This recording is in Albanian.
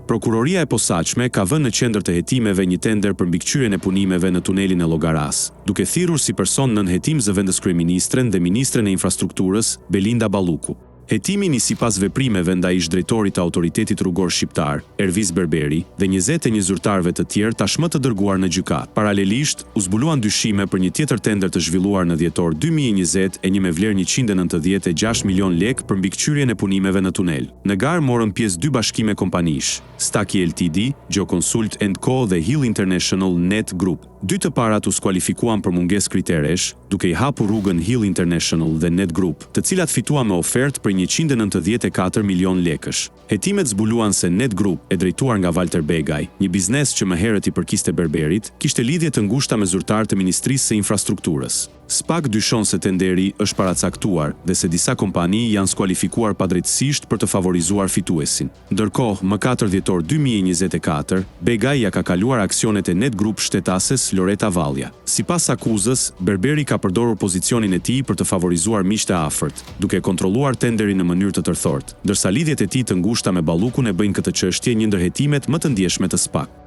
Prokuroria e posaçme ka vënë në qendër të hetimeve një tender për mbikëqyrjen e punimeve në tunelin e Llogaras, duke thirrur si person nën hetim zëvendës kryeministren dhe ministren e infrastrukturës Belinda Balluku. Hetimi nisi pas veprimeve ndaj ish-drejtorit të autoritetit rrugor shqiptar, Ervis Berberi, dhe 21 zyrtarëve të tjerë tashmë të dërguar në gjykatë. Paralelisht, u zbuluan dyshime për një tjetër tender të zhvilluar në dhjetor 2020 e një me vlerë 196 milion lek për mbikëqyrjen e punimeve në tunel. Në garë morën pjesë 2 bashkime kompanish, Staki Ltd, Geoconsult & Co dhe Hill International Net Group. Dy të parat u skualifikuan për mungesë kriteresh, duke i hapur rrugën Hill International dhe Net Group, të cilat fituan me ofertë për 194 milion lekësh. Hetimet zbuluan se Net Group, e drejtuar nga Walter Begaj, një biznes që më herët i përkiste Berberit, kishte lidhje të ngushta me zyrtarë të Ministrisë së Infrastrukturës. SPAK dyshon se tenderi është paracaktuar dhe se disa kompani janë skualifikuar padrejtësisht për të favorizuar fituesin. Ndërkohë, më 4 dhjetor 2024, Begaj ja ka kaluar aksionet e Net Group shtetases Loreta Vallja. Sipas akuzës, Berberi ka përdorur pozicionin e tij për të favorizuar miqtë e afërt, duke kontrolluar tenderin në mënyrë të tërthortë, ndërsa lidhjet e tij të ngushta me Ballukun e bëjnë këtë çështje një ndër hetimet më të ndjeshme të SPAK.